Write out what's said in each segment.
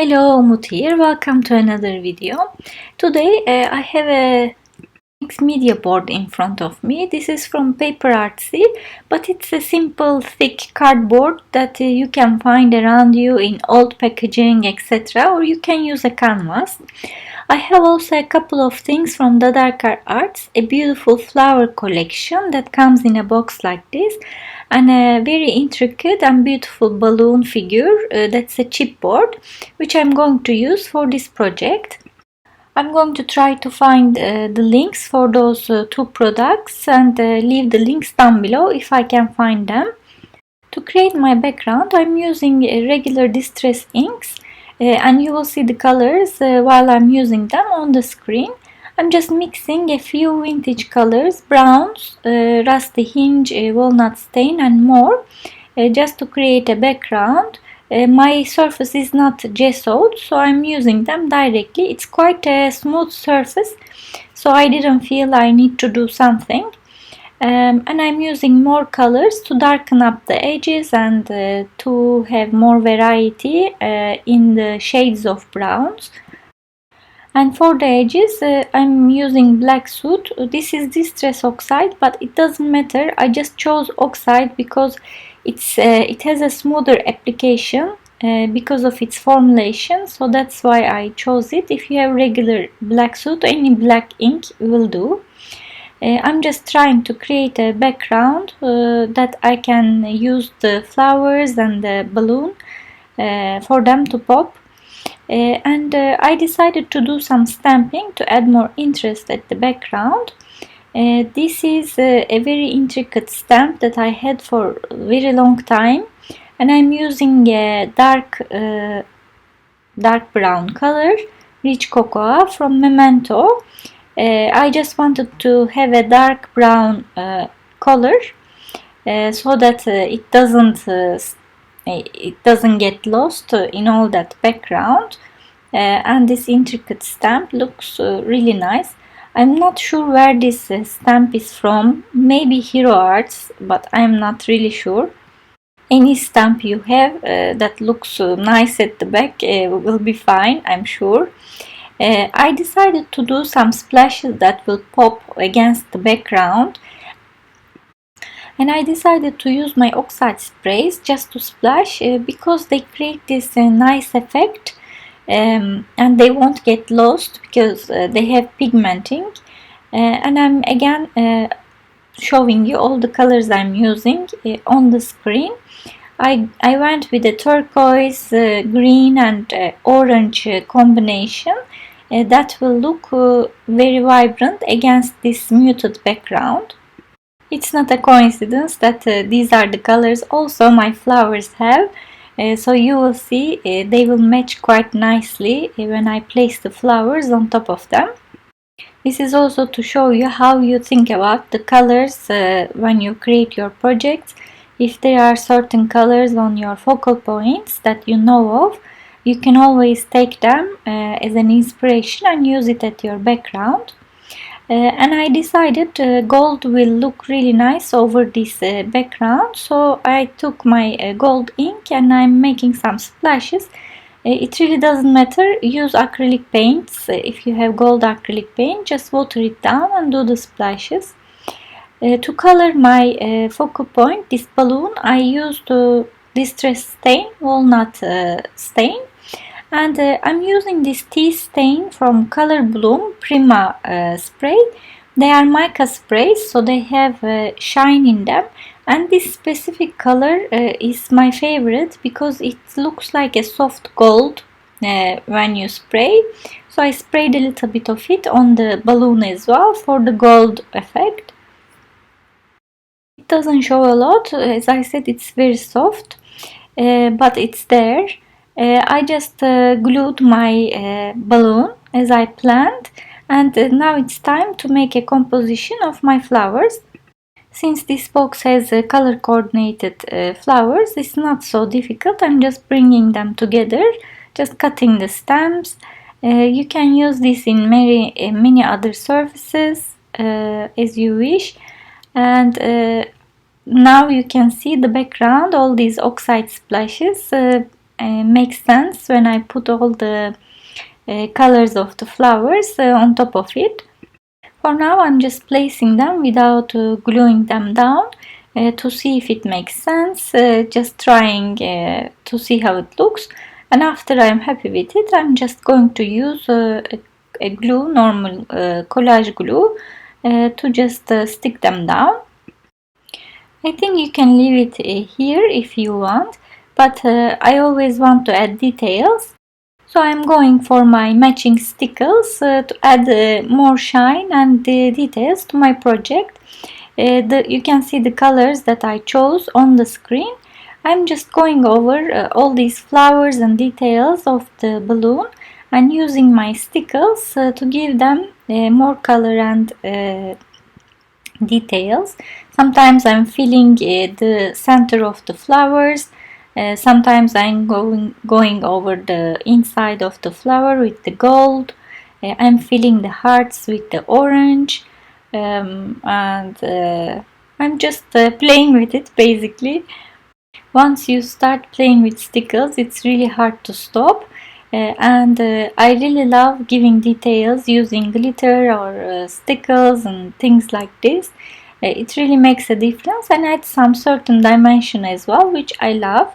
Hello, Umut here. Welcome to another video. Today I have a mixed media board in front of me. This is from Paper Artsy, but it's a simple thick cardboard that you can find around you in old packaging, etc. Or you can use a canvas. I have also a couple of things from Dadarkar Arts, a beautiful flower collection that comes in a box like this, and a very intricate and beautiful balloon figure that's a chipboard, which I'm going to use for this project. I'm going to try to find the links for those two products and leave the links down below if I can find them. To create my background, I'm using regular distress inks and you will see the colors while I'm using them on the screen. I'm just mixing a few vintage colors, browns, rusty hinge, walnut stain and more just to create a background. My surface is not gessoed, so I'm using them directly. It's quite a smooth surface, so I didn't feel I need to do something. And I'm using more colors to darken up the edges and to have more variety in the shades of browns. And for the edges I'm using black soot. This is Distress Oxide, but it doesn't matter. I just chose Oxide because it has a smoother application because of its formulation, so that's why I chose it. If you have regular black soot, any black ink will do. I'm just trying to create a background that I can use the flowers and the balloon for them to pop. And I decided to do some stamping to add more interest at the background. This is a very intricate stamp that I had for a very long time, and I'm using a dark brown color, rich cocoa from Memento. I just wanted to have a dark brown color so that it doesn't get lost in all that background. And this intricate stamp looks really nice. I'm not sure where this stamp is from, maybe Hero Arts, but I'm not really sure. Any stamp you have that looks nice at the back will be fine, I'm sure. I decided to do some splashes that will pop against the background, and I decided to use my Oxide sprays just to splash because they create this nice effect and they won't get lost because they have pigmenting. And I'm again showing you all the colors I'm using on the screen. I went with a turquoise, green and orange combination that will look very vibrant against this muted background. It's not a coincidence that these are the colors also my flowers have, so you will see they will match quite nicely when I place the flowers on top of them. This is also to show you how you think about the colors when you create your projects. If there are certain colors on your focal points that you know of, you can always take them as an inspiration and use it at your background. And I decided gold will look really nice over this background, so I took my gold ink and I'm making some splashes. It really doesn't matter, use acrylic paints. If you have gold acrylic paint, just water it down and do the splashes. To color my focal point, this balloon, I used Distress Stain, walnut stain, and I'm using this tea stain from Color Bloom Prima spray. They are mica sprays, so they have shine in them, and this specific color is my favorite because it looks like a soft gold when you spray. So I sprayed a little bit of it on the balloon as well for the gold effect. It doesn't show a lot, as I said, it's very soft, but it's there. I just glued my balloon as I planned, and now it's time to make a composition of my flowers. Since this box has color coordinated flowers, it's not so difficult. I'm just bringing them together, just cutting the stems. You can use this in many other surfaces as you wish. And now you can see the background, all these oxide splashes, makes sense when I put all the colors of the flowers on top of it. For now I'm just placing them without gluing them down to see if it makes sense, just trying to see how it looks, and after I'm happy with it I'm just going to use a glue, normal collage glue, to just stick them down. I think you can leave it here if you want, but I always want to add details. So I'm going for my matching stickers to add more shine and details to my project. You can see the colors that I chose on the screen. I'm just going over all these flowers and details of the balloon and using my stickers to give them more color and details. Sometimes I'm filling the center of the flowers. Sometimes I'm going over the inside of the flower with the gold. I'm filling the hearts with the orange, and I'm just playing with it basically. Once you start playing with stickers, it's really hard to stop. And I really love giving details using glitter or stickers and things like this. It really makes a difference and adds some certain dimension as well, which I love.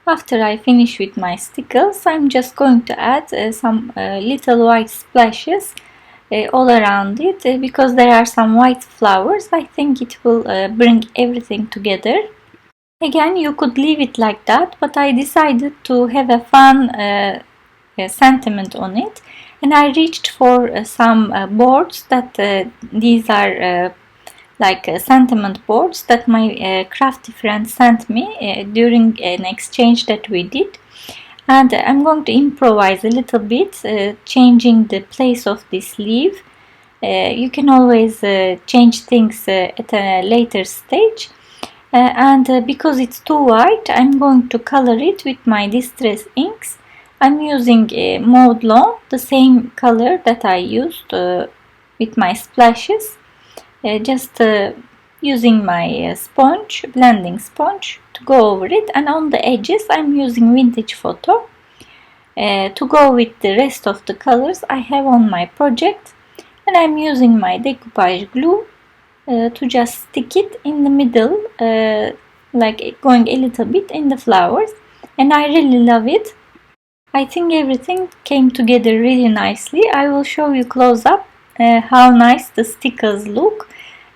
After I finish with my stickers, I'm just going to add some little white splashes all around it because there are some white flowers. I think it will bring everything together. Again, you could leave it like that, but I decided to have a fun sentiment on it, and I reached for some boards that these are like sentiment boards that my crafty friend sent me during an exchange that we did, and I'm going to improvise a little bit, changing the place of this leaf. You can always change things at a later stage. And because it's too white, I'm going to color it with my distress inks. I'm using Maude Long, the same color that I used with my splashes. Just using my sponge, blending sponge, to go over it, and on the edges I'm using Vintage Photo to go with the rest of the colors I have on my project, and I'm using my decoupage glue to just stick it in the middle, like going a little bit in the flowers, and I really love it. I think everything came together really nicely. I will show you close up how nice the stickers look.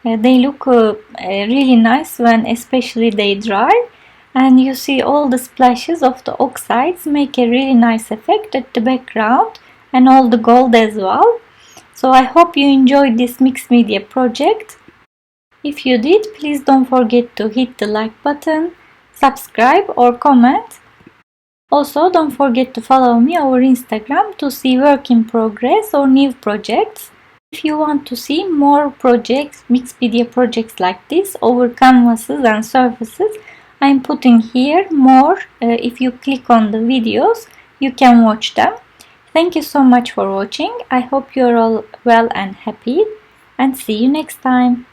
They look really nice when especially they dry, and you see all the splashes of the oxides make a really nice effect at the background, and all the gold as well. So I hope you enjoyed this mixed media project. If you did, please don't forget to hit the like button, subscribe or comment. Also, don't forget to follow me over Instagram to see work in progress or new projects. If you want to see more projects, mixed media projects like this over canvases and surfaces, I'm putting here more. If you click on the videos, you can watch them. Thank you so much for watching. I hope you're all well and happy, and see you next time.